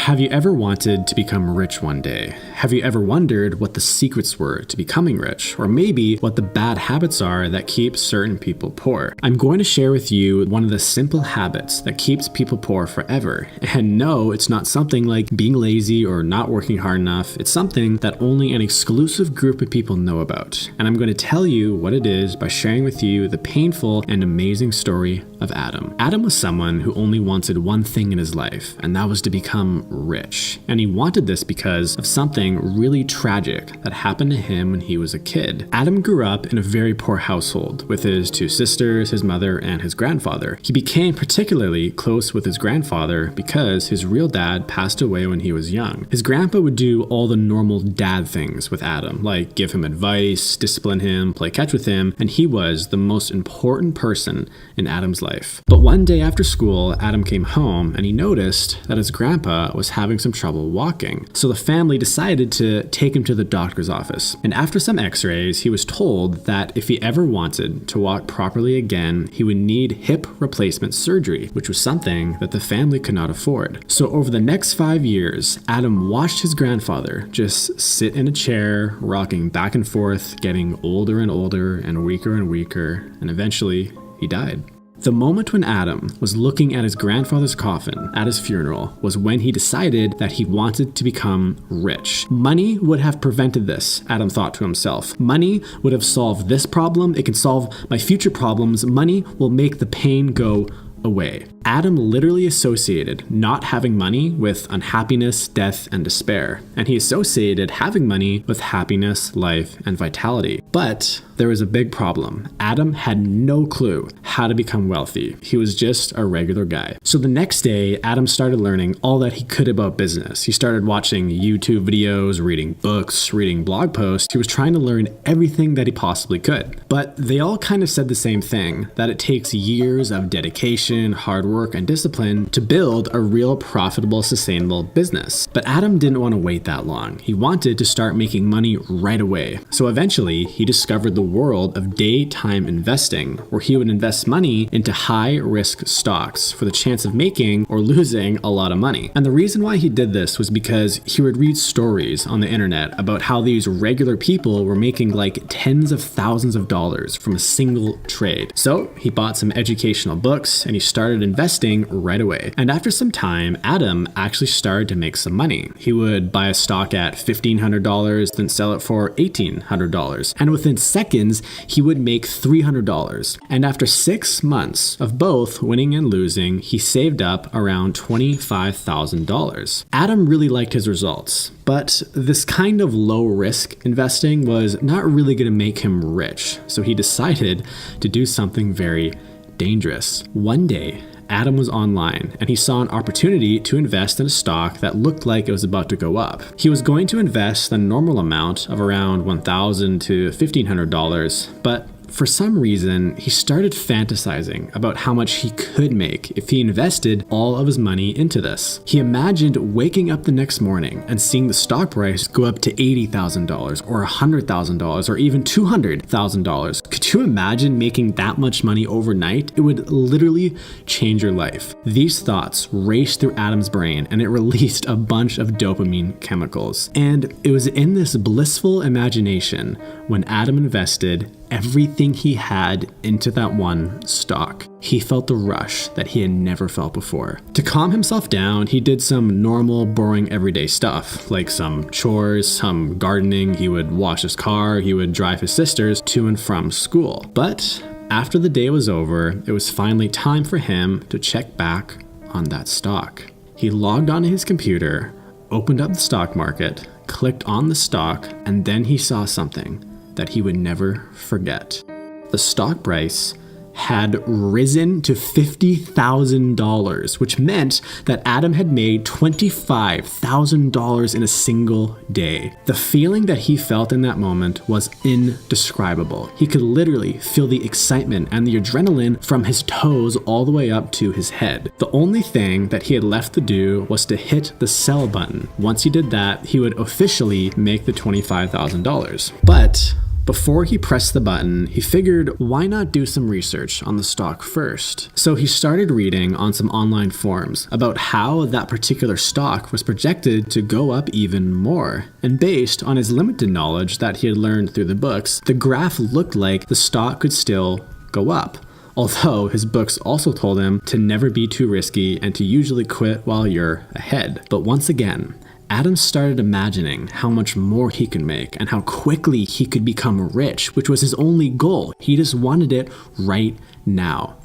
Have you ever wanted to become rich one day? Have you ever wondered what the secrets were to becoming rich? Or maybe what the bad habits are that keep certain people poor? I'm going to share with you one of the simple habits that keeps people poor forever. And no, it's not something like being lazy or not working hard enough. It's something that only an exclusive group of people know about. And I'm going to tell you what it is by sharing with you the painful and amazing story of Adam. Adam was someone who only wanted one thing in his life, and that was to become rich. And he wanted this because of something really tragic that happened to him when he was a kid. Adam grew up in a very poor household with his two sisters, his mother, and his grandfather. He became particularly close with his grandfather because his real dad passed away when he was young. His grandpa would do all the normal dad things with Adam, like give him advice, discipline him, play catch with him, and he was the most important person in Adam's life. But one day after school, Adam came home and he noticed that his grandpa was having some trouble walking. So the family decided to take him to the doctor's office. And after some x-rays, he was told that if he ever wanted to walk properly again, he would need hip replacement surgery, which was something that the family could not afford. So over the next 5 years, Adam watched his grandfather just sit in a chair, rocking back and forth, getting older and older and weaker, and eventually he died. The moment when Adam was looking at his grandfather's coffin at his funeral was when he decided that he wanted to become rich. Money would have prevented this, Adam thought to himself. Money would have solved this problem. It can solve my future problems. Money will make the pain go away. Adam literally associated not having money with unhappiness, death, and despair. And he associated having money with happiness, life, and vitality. But there was a big problem. Adam had no clue how to become wealthy. He was just a regular guy. So the next day, Adam started learning all that he could about business. He started watching YouTube videos, reading books, reading blog posts. He was trying to learn everything that he possibly could. But they all kind of said the same thing, that it takes years of dedication, hard work, and discipline to build a real profitable, sustainable business. But Adam didn't want to wait that long. He wanted to start making money right away. So eventually, he discovered the world of daytime investing, where he would invest money into high-risk stocks for the chance of making or losing a lot of money. And the reason why he did this was because he would read stories on the internet about how these regular people were making like tens of thousands of dollars from a single trade. So he bought some educational books and he started investing right away. And after some time, Adam actually started to make some money. He would buy a stock at $1,500, then sell it for $1,800. And within seconds, he would make $300. And after 6 months of both winning and losing, he saved up around $25,000. Adam really liked his results, but this kind of low-risk investing was not really going to make him rich. So he decided to do something very dangerous. One day, Adam was online and he saw an opportunity to invest in a stock that looked like it was about to go up. He was going to invest the normal amount of around $1,000 to $1,500, but for some reason, he started fantasizing about how much he could make if he invested all of his money into this. He imagined waking up the next morning and seeing the stock price go up to $80,000 or $100,000 or even $200,000. Could you imagine making that much money overnight? It would literally change your life. These thoughts raced through Adam's brain and it released a bunch of dopamine chemicals. And it was in this blissful imagination when Adam invested everything he had into that one stock. He felt the rush that he had never felt before. To calm himself down, he did some normal, boring, everyday stuff, like some chores, some gardening. He would wash his car, he would drive his sisters to and from school. But after the day was over, it was finally time for him to check back on that stock. He logged onto his computer, opened up the stock market, clicked on the stock, and then he saw something that he would never forget. The stock price had risen to $50,000, which meant that Adam had made $25,000 in a single day. The feeling that he felt in that moment was indescribable. He could literally feel the excitement and the adrenaline from his toes all the way up to his head. The only thing that he had left to do was to hit the sell button. Once he did that, he would officially make the $25,000. But Before he pressed the button, he figured why not do some research on the stock first. So he started reading on some online forums about how that particular stock was projected to go up even more. And based on his limited knowledge that he had learned through the books, the graph looked like the stock could still go up. Although his books also told him to never be too risky and to usually quit while you're ahead. But once again, Adam started imagining how much more he could make and how quickly he could become rich, which was his only goal. He just wanted it right now.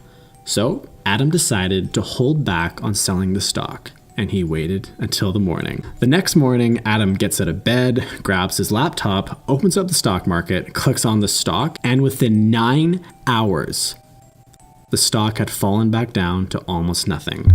So Adam decided to hold back on selling the stock, and he waited until the morning. The next morning, Adam gets out of bed, grabs his laptop, opens up the stock market, clicks on the stock, and within 9 hours, the stock had fallen back down to almost nothing.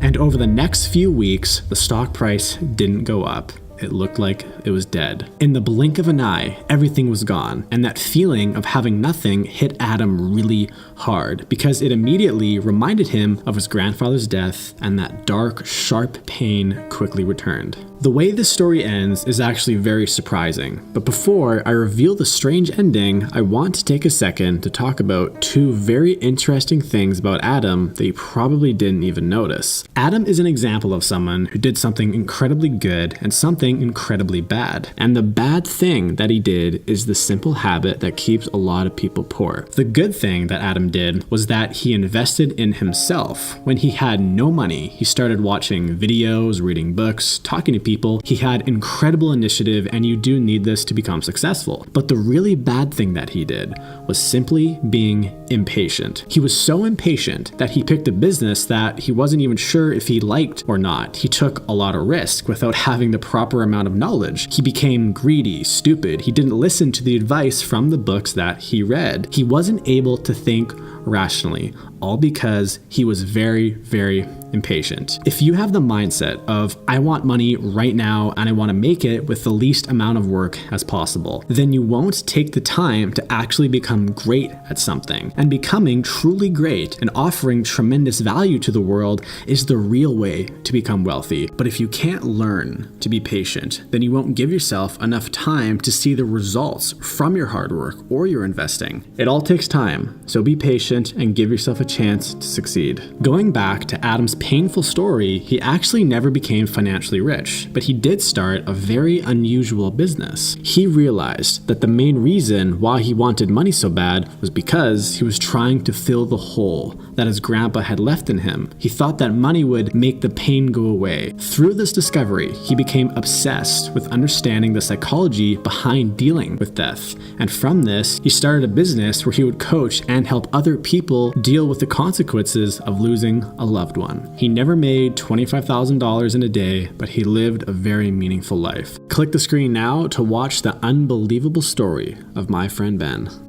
And over the next few weeks, the stock price didn't go up. It looked like it was dead. In the blink of an eye, everything was gone. And that feeling of having nothing hit Adam really hard because it immediately reminded him of his grandfather's death, and that dark, sharp pain quickly returned. The way this story ends is actually very surprising, but before I reveal the strange ending, I want to take a second to talk about two very interesting things about Adam that you probably didn't even notice. Adam is an example of someone who did something incredibly good and something incredibly bad. And the bad thing that he did is the simple habit that keeps a lot of people poor. The good thing that Adam did was that he invested in himself. When he had no money, he started watching videos, reading books, talking to people. He had incredible initiative, and you do need this to become successful. But the really bad thing that he did was simply being impatient. He was so impatient that he picked a business that he wasn't even sure if he liked or not. He took a lot of risk without having the proper amount of knowledge. He became greedy, stupid. He didn't listen to the advice from the books that he read. He wasn't able to think rationally, all because he was very, very impatient. If you have the mindset of, I want money right now and I want to make it with the least amount of work as possible, then you won't take the time to actually become great at something. And becoming truly great and offering tremendous value to the world is the real way to become wealthy. But if you can't learn to be patient, then you won't give yourself enough time to see the results from your hard work or your investing. It all takes time, so be patient and give yourself a chance to succeed. Going back to Adam's painful story, he actually never became financially rich, but he did start a very unusual business. He realized that the main reason why he wanted money so bad was because he was trying to fill the hole that his grandpa had left in him. He thought that money would make the pain go away. Through this discovery, he became obsessed with understanding the psychology behind dealing with death. And from this, he started a business where he would coach and help other people deal with the consequences of losing a loved one. He never made $25,000 in a day, but he lived a very meaningful life. Click the screen now to watch the unbelievable story of my friend Ben.